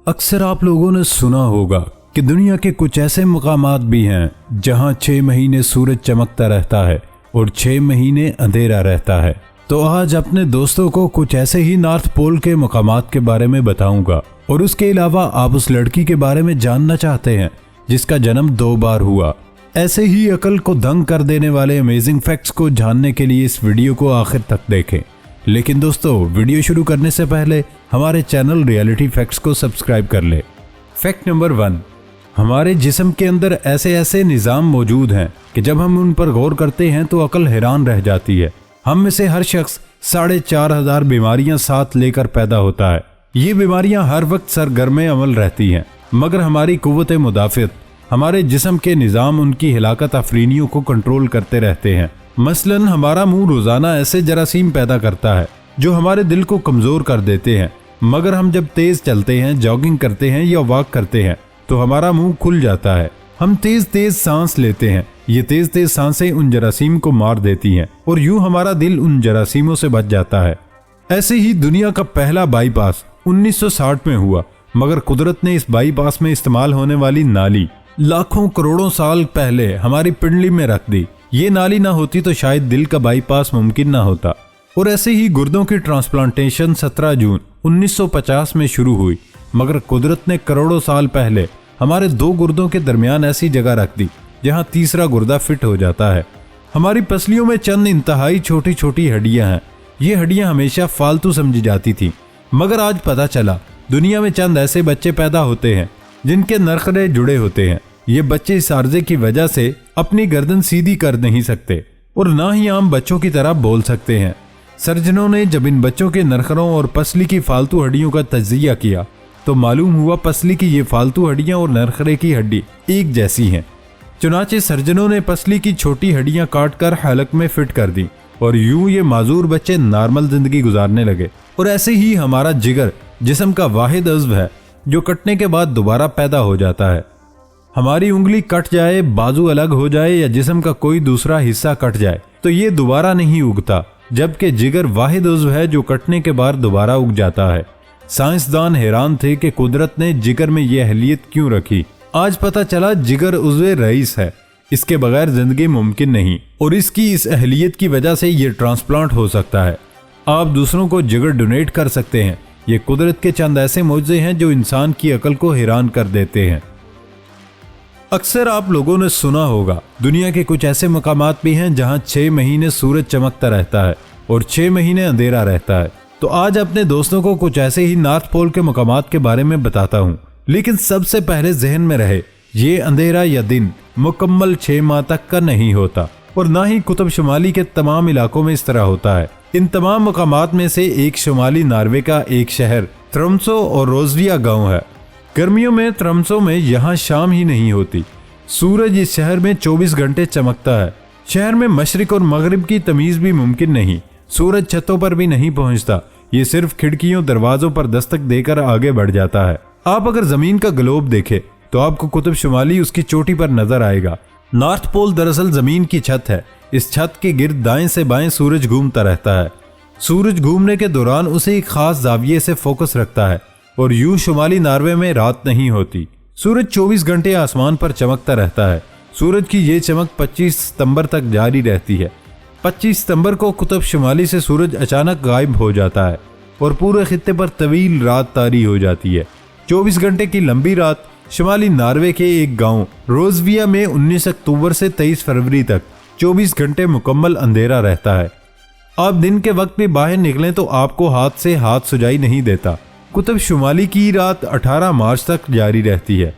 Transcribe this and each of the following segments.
अक्सर आप लोगों ने सुना होगा कि दुनिया के कुछ ऐसे मकामात भी हैं जहां 6 महीने सूरज चमकता रहता है और 6 महीने अंधेरा रहता है। तो आज अपने दोस्तों को कुछ ऐसे ही नॉर्थ पोल के मकामात के बारे में बताऊंगा और उसके अलावा आप उस लड़की के बारे में जानना चाहते हैं जिसका जन्म 2 बार हुआ। ऐसे ही अकल को दंग कर देने वाले अमेजिंग फैक्ट्स को जानने के लिए इस वीडियो को आखिर तक देखें। लेकिन दोस्तों, वीडियो शुरू करने से पहले हमारे चैनल रियलिटी फैक्ट्स को सब्सक्राइब कर ले। फैक्ट नंबर 1, हमारे जिस्म के अंदर ऐसे ऐसे निज़ाम मौजूद हैं कि जब हम उन पर गौर करते हैं तो अकल हैरान रह जाती है। हम में से हर शख्स 4,500 बीमारियां साथ लेकर पैदा होता है। ये बीमारियां हर वक्त सरगर्म अमल रहती हैं, मगर हमारी कुव्वत मुदाफ़त, हमारे जिस्म के निज़ाम उनकी हिलाकत अफरीनियों को कंट्रोल करते रहते हैं। मसलन हमारा मुंह रोज़ाना ऐसे जरासीम पैदा करता है जो हमारे दिल को कमज़ोर कर देते हैं, मगर हम जब तेज़ चलते हैं, जॉगिंग करते हैं या वॉक करते हैं तो हमारा मुंह खुल जाता है। हम तेज़ तेज़ सांस लेते हैं, ये तेज़ तेज़ सांसें उन जरासीम को मार देती हैं और यूं हमारा दिल उन जरासीमों से बच जाता है। ऐसे ही दुनिया का पहला बाईपास 1960 में हुआ, मगर कुदरत ने इस बाईपास में इस्तेमाल होने वाली नाली लाखों करोड़ों साल पहले हमारी पिंडली में रख दी। ये नाली ना होती तो शायद दिल का बाईपास मुमकिन ना होता। और ऐसे ही गुर्दों की ट्रांसप्लांटेशन 17 जून 1950 में शुरू हुई, मगर कुदरत ने करोड़ों साल पहले हमारे 2 गुर्दों के दरमियान ऐसी जगह रख दी जहां तीसरा गुर्दा फिट हो जाता है। हमारी पसलियों में चंद इंतहाई छोटी छोटी हड्डियां हैं। ये हड्डियां हमेशा फालतू समझी जाती थी, मगर आज पता चला दुनिया में चंद ऐसे बच्चे पैदा होते हैं जिनके नरखरे जुड़े होते हैं। ये बच्चे इस आर्जे की वजह से अपनी गर्दन सीधी कर नहीं सकते और ना ही आम बच्चों की तरह बोल सकते हैं। सर्जनों ने जब इन बच्चों के नरखरों और पसली की फालतू हड्डियों का तज्जिया किया तो मालूम हुआ पसली की ये फालतू हड्डियां और नरखरे की हड्डी एक जैसी हैं। चुनाचे सर्जनों ने पसली की छोटी हड्डियां काटकर हलक में फिट कर दी और यूं ये माजूर बच्चे नॉर्मल जिंदगी गुजारने लगे। और ऐसे ही हमारा जिगर जिस्म का वाहिद अज़्व है जो कटने के बाद दोबारा पैदा हो जाता है। हमारी उंगली कट जाए, बाजू अलग हो जाए या जिस्म का कोई दूसरा हिस्सा कट जाए तो ये दोबारा नहीं उगता, जबकि जिगर वाहिद उज़्व है जो कटने के बाद दोबारा उग जाता है। साइंसदान हैरान थे कि कुदरत ने जिगर में यह अहलियत क्यों रखी। आज पता चला जिगर उज़्व रईस है, इसके बगैर जिंदगी मुमकिन नहीं और इसकी इस अहलियत की वजह से ये ट्रांसप्लांट हो सकता है। आप दूसरों को जिगर डोनेट कर सकते हैं। ये कुदरत के चंद ऐसे मौजज़े हैं जो इंसान की अकल को हैरान कर देते हैं। अक्सर आप लोगों ने सुना होगा दुनिया के कुछ ऐसे मकामात भी हैं जहां 6 महीने सूरज चमकता रहता है और 6 महीने अंधेरा रहता है। तो आज अपने दोस्तों को कुछ ऐसे ही नॉर्थ पोल के मकामात के बारे में बताता हूं, लेकिन सबसे पहले जहन में रहे ये अंधेरा या दिन मुकम्मल 6 माह तक का नहीं होता और ना ही कुतुब शुमाली के तमाम इलाकों में इस तरह होता है। इन तमाम मकामात में से एक शुमाली नॉर्वे का एक शहर ट्रम्सो और रोजविया गाँव है। गर्मियों में ट्रम्सो में यहाँ शाम ही नहीं होती। सूरज इस शहर में 24 घंटे चमकता है। शहर में मशरिक और मगरिब की तमीज भी मुमकिन नहीं। सूरज छतों पर भी नहीं पहुंचता, ये सिर्फ खिड़कियों दरवाजों पर दस्तक देकर आगे बढ़ जाता है। आप अगर जमीन का ग्लोब देखें तो आपको कुतुब शुमाली उसकी चोटी पर नजर आएगा। नॉर्थ पोल दरअसल जमीन की छत है। इस छत के गिर्द दाएं से बाएं सूरज घूमता रहता है। सूरज घूमने के दौरान उसे एक खास जाविये से फोकस रखता है और यूं शुमाली नॉर्वे में रात नहीं होती। सूरज 24 घंटे आसमान पर चमकता रहता है। सूरज की ये चमक 25 सितंबर तक जारी रहती है। 25 सितंबर को कुतुब शुमाली से सूरज अचानक गायब हो जाता है और पूरे खित्ते पर तवील रात तारी हो जाती है। 24 घंटे की लंबी रात शुमाली नॉर्वे के एक गांव रोजविया में 19 अक्टूबर से 23 फरवरी तक 24 घंटे मुकम्मल अंधेरा रहता है। आप दिन के वक्त भी बाहर निकलें तो आपको हाथ से हाथ सुझाई नहीं देता। कुतुब शुमाली की रात 18 मार्च तक जारी रहती है।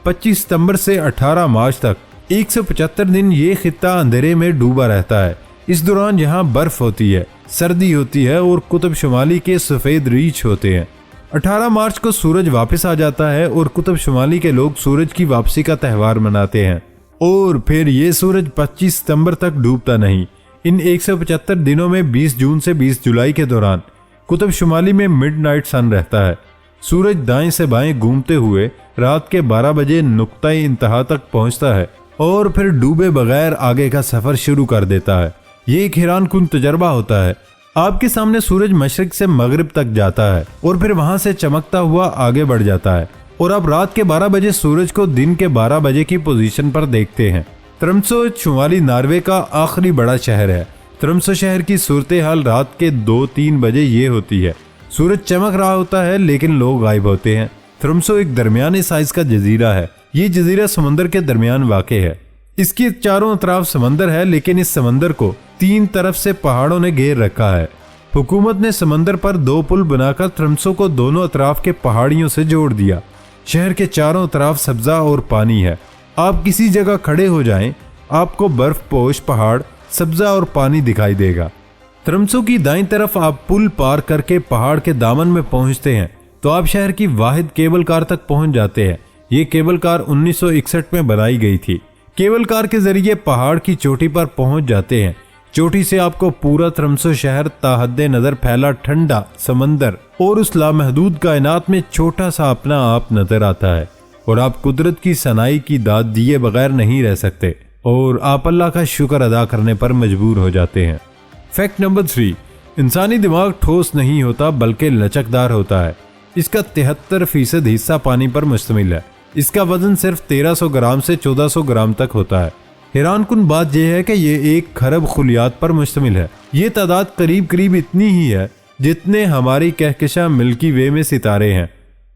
25 सितंबर से 18 मार्च तक 175 दिन ये खित्ता अंधेरे में डूबा रहता है। इस दौरान यहाँ बर्फ होती है, सर्दी होती है और कुतुब शुमाली के सफ़ेद रीछ होते हैं। 18 मार्च को सूरज वापस आ जाता है और कुतुब शुमाली के लोग सूरज की वापसी का त्यौहार मनाते हैं और फिर ये सूरज 25 सितंबर तक डूबता नहीं। इन 175 दिनों में 20 जून से 20 जुलाई के दौरान कुतुब शुमाली में मिडनाइट सन रहता है। सूरज दाएं से बाएं घूमते हुए रात के 12 बजे नुक्ता-ए इंतहा तक पहुंचता है और फिर डूबे बगैर आगे का सफर शुरू कर देता है। ये एक हैरानकुन तजर्बा होता है। आपके सामने सूरज मशरिक से मगरिब तक जाता है और फिर वहां से चमकता हुआ आगे बढ़ जाता है और आप रात के 12 बजे सूरज को दिन के 12 बजे की पोजीशन पर देखते हैं। ट्रम्सो शुमाली नॉर्वे का आखिरी बड़ा शहर है। ट्रम्सो शहर की सूरत हाल रात के 2-3 बजे ये होती है, सूरज चमक रहा होता है लेकिन लोग गायब होते हैं। ट्रम्सो एक दरमियाने साइज का जजीरा है। ये जजीरा समंदर के दरमियान वाक़े है। इसके चारों तरफ समंदर है, लेकिन इस समंदर को 3 तरफ से पहाड़ों ने घेर रखा है। हुकूमत ने समंदर पर 2 पुल बनाकर ट्रम्सो को दोनों अतराफ के पहाड़ियों से जोड़ दिया। शहर के चारों तरफ सब्जा और पानी है। आप किसी जगह खड़े हो जाएं, आपको बर्फ पोश पहाड़, सब्जा और पानी दिखाई देगा। ट्रम्सो की दाईं तरफ आप पुल पार करके पहाड़ के दामन में पहुंचते हैं तो आप शहर की वाहिद केबल कार तक पहुंच जाते हैं। ये केबल कार 1961 में बनाई गई थी। केबल कार के जरिए पहाड़ की चोटी पर पहुंच जाते हैं। चोटी से आपको पूरा ट्रम्सो शहर ताहद्दे नजर फैला ठंडा समंदर और उस लामहदूद कायनात में छोटा सा अपना आप नजर आता है और आप कुदरत की सनाई की दाद दिए बगैर नहीं रह सकते और आप अल्लाह का शुक्र अदा करने पर मजबूर हो जाते हैं। फैक्ट नंबर 3, इंसानी दिमाग ठोस नहीं होता बल्कि लचकदार होता है। इसका 73% हिस्सा पानी पर मुश्तमिल है। इसका वजन सिर्फ 1300 ग्राम से 1400 ग्राम तक होता है। हैरानकुन बात यह है कि ये 1 खरब खुलियात पर मुश्तमिल है। ये तादाद करीब करीब इतनी ही है जितने हमारी कहकशा मिल्की वे में सितारे हैं।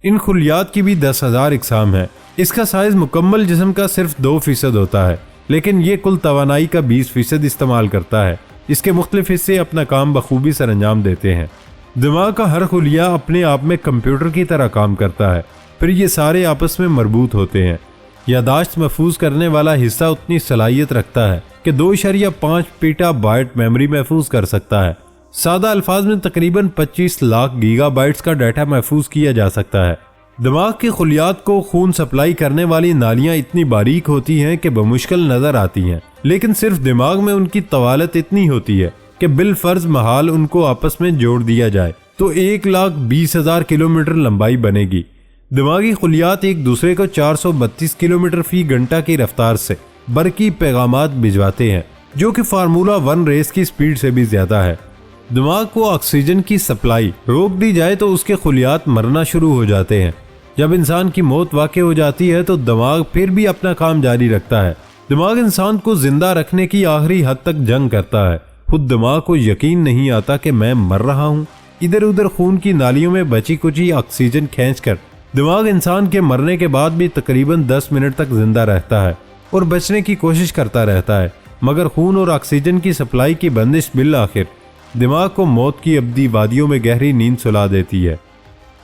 इन खुलियात की भी 10,000 इकसाम है। इसका साइज मुकम्मल जिस्म का सिर्फ 2% होता है, लेकिन ये कुल तवानाई का 20% इस्तेमाल करता है। इसके मुख्तलिफ हिस्से अपना काम बखूबी सर अंजाम देते हैं। दिमाग का हर खुलिया अपने आप में कंप्यूटर की तरह काम करता है। फिर ये सारे आपस में मरबूत होते हैं। यादाश्त महफूज करने वाला हिस्सा उतनी सलाहियत रखता है कि 2.5 पेटाबाइट मेमोरी महफूज कर सकता है। सादा अल्फाज में तकरीबन 25 लाख गीगाबाइट्स का डाटा महफूज किया जा सकता है। दिमाग के खुलियात को खून सप्लाई करने वाली नालियां इतनी बारीक होती हैं कि बमुश्किल नजर आती हैं, लेकिन सिर्फ दिमाग में उनकी तवालत इतनी होती है कि बिलफर्ज महाल उनको आपस में जोड़ दिया जाए तो 1,20,000 किलोमीटर लंबाई बनेगी। दिमागी खुलियात एक दूसरे को 432 किलोमीटर फी घंटा की रफ्तार से बरकी पैगामात भिजवाते हैं, जो कि फार्मूला 1 रेस की स्पीड से भी ज्यादा है। दिमाग को ऑक्सीजन की सप्लाई रोक दी जाए तो उसके खुलियात मरना शुरू हो जाते हैं। जब इंसान की मौत वाक़ई हो जाती है तो दिमाग फिर भी अपना काम जारी रखता है। दिमाग इंसान को जिंदा रखने की आखिरी हद तक जंग करता है। खुद दिमाग को यकीन नहीं आता कि मैं मर रहा हूँ। इधर उधर खून की नालियों में बची कुची ऑक्सीजन खींचकर दिमाग इंसान के मरने के बाद भी तकरीबन 10 मिनट तक जिंदा रहता है और बचने की कोशिश करता रहता है, मगर खून और ऑक्सीजन की सप्लाई की बंदिश बिल आखिर दिमाग को मौत की अब्दी वादियों में गहरी नींद सुला देती है।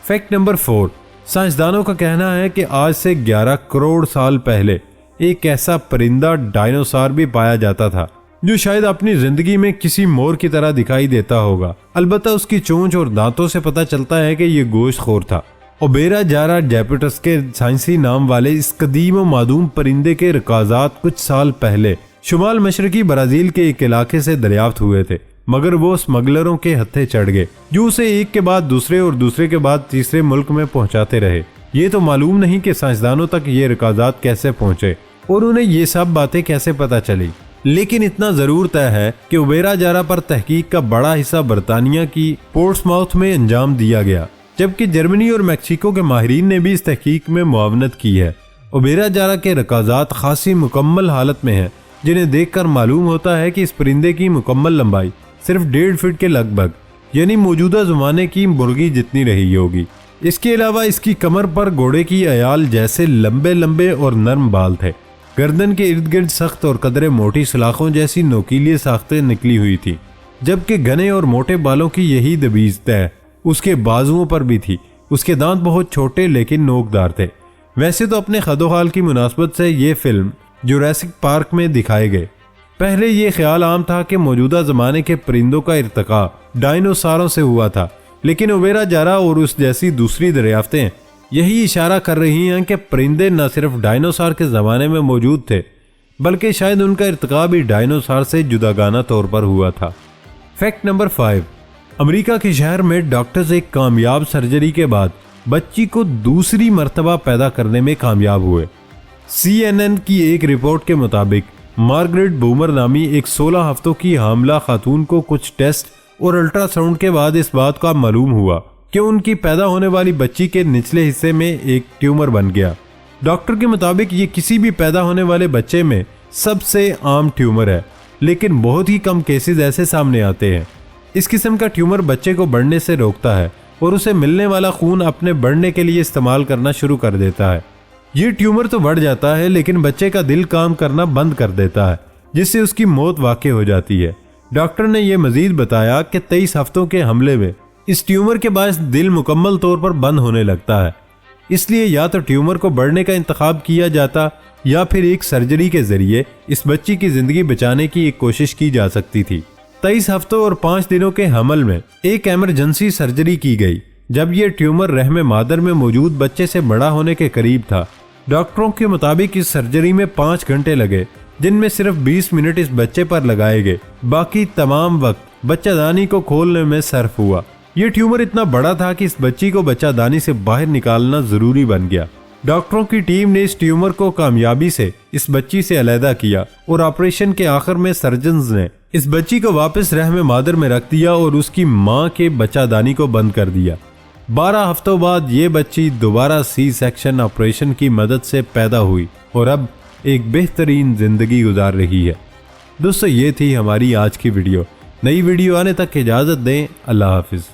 फैक्ट नंबर 4, साइंसदानों का कहना है कि आज से 11 करोड़ साल पहले एक ऐसा परिंदा डायनासोर भी पाया जाता था जो शायद अपनी जिंदगी में किसी मोर की तरह दिखाई देता होगा। अलबत्ता उसकी चोंच और दांतों से पता चलता है कि यह गोश्तखोर था। ओबेरा जारा जैपिटस के साइंसी नाम वाले इस कदीम व मादूम परिंदे के रिकाजात कुछ साल पहले शुमाल मशरकी ब्राजील के एक इलाके से दरियाफ्त हुए थे, मगर वो स्मगलरों के हत्थे चढ़ गए जो उसे एक के बाद दूसरे और दूसरे के बाद तीसरे मुल्क में पहुंचाते रहे। ये तो मालूम नहीं कि साइंसदानों तक ये रिकाजात कैसे पहुंचे और उन्हें ये सब बातें कैसे पता चली, लेकिन इतना जरूर तय है कि ओबेरा जारा पर तहकीक का बड़ा हिस्सा बरतानिया की पोर्ट्समाउथ में अंजाम दिया गया, जबकि जर्मनी और मैक्सिको के माहिरीन ने भी इस तहकीक में मुआवनत की है। ओबेरा जारा के रिकाजात खासी मुकम्मल हालत में हैं, जिन्हें देखकर मालूम होता है कि इस परिंदे की मुकम्मल लंबाई सिर्फ 1.5 फीट के लगभग, यानी मौजूदा ज़माने की मुर्गी जितनी रही होगी। इसके अलावा इसकी कमर पर घोड़े की अयाल जैसे लंबे लंबे और नरम बाल थे। गर्दन के इर्द गिर्द सख्त और कदरे मोटी सलाखों जैसी नोकीली साख्तें निकली हुई थी, जबकि घने और मोटे बालों की यही दबीज तय उसके बाजुओं पर भी थी। उसके दांत बहुत छोटे लेकिन नोकदार थे। वैसे तो अपने खदोहाल की मुनासबत से ये फिल्म जुरासिक पार्क में दिखाए गए। पहले ये ख्याल आम था कि मौजूदा ज़माने के परिंदों का इर्तिका डायनासोरों से हुआ था, लेकिन ओबेरा जारा और उस जैसी दूसरी दरियाफ्तें यही इशारा कर रही हैं कि परिंदे न सिर्फ डायनासोर के ज़माने में मौजूद थे, बल्कि शायद उनका इर्तिका भी डायनासोर से जुदागाना तौर पर हुआ था। फैक्ट नंबर 5, अमेरिका के शहर में डॉक्टर्स एक कामयाब सर्जरी के बाद बच्ची को दूसरी मर्तबा पैदा करने में कामयाब हुए। CNN की एक रिपोर्ट के मुताबिक मार्गरेट बूमर नामी एक 16 हफ्तों की हामला खातून को कुछ टेस्ट और अल्ट्रासाउंड के बाद इस बात का मालूम हुआ कि उनकी पैदा होने वाली बच्ची के निचले हिस्से में एक ट्यूमर बन गया। डॉक्टर के मुताबिक ये किसी भी पैदा होने वाले बच्चे में सबसे आम ट्यूमर है, लेकिन बहुत ही कम केसेस ऐसे सामने आते हैं। इस किस्म का ट्यूमर बच्चे को बढ़ने से रोकता है और उसे मिलने वाला खून अपने बढ़ने के लिए इस्तेमाल करना शुरू कर देता है। ये ट्यूमर तो बढ़ जाता है, लेकिन बच्चे का दिल काम करना बंद कर देता है, जिससे उसकी मौत वाक़ई हो जाती है। डॉक्टर ने यह मजीद बताया कि 23 हफ्तों के हमले में इस ट्यूमर के बायस दिल मुकम्मल तौर पर बंद होने लगता है। इसलिए या तो ट्यूमर को बढ़ने का इंतखाब किया जाता या फिर एक सर्जरी के जरिए इस बच्ची की जिंदगी बचाने की एक कोशिश की जा सकती थी। 23 हफ्तों और 5 दिनों के हमल में एक इमरजेंसी सर्जरी की गई जब यह ट्यूमर रहम मादर में मौजूद बच्चे से बड़ा होने के करीब था। डॉक्टरों के मुताबिक इस सर्जरी में 5 घंटे लगे, जिनमें सिर्फ 20 मिनट इस बच्चे पर लगाए गए। बाकी तमाम वक्त बच्चादानी को खोलने में सर्फ हुआ। यह ट्यूमर इतना बड़ा था कि इस बच्ची को बच्चादानी से बाहर निकालना जरूरी बन गया। डॉक्टरों की टीम ने इस ट्यूमर को कामयाबी से इस बच्ची से अलहदा किया और ऑपरेशन के आखिर में सर्जन्स ने इस बच्ची को वापस रहम मादर में रख दिया और उसकी मां के बच्चादानी को बंद कर दिया। 12 हफ्तों बाद ये बच्ची दोबारा सी सेक्शन ऑपरेशन की मदद से पैदा हुई और अब एक बेहतरीन जिंदगी गुजार रही है। दोस्तों, ये थी हमारी आज की वीडियो। नई वीडियो आने तक इजाजत दें। अल्लाह हाफिज।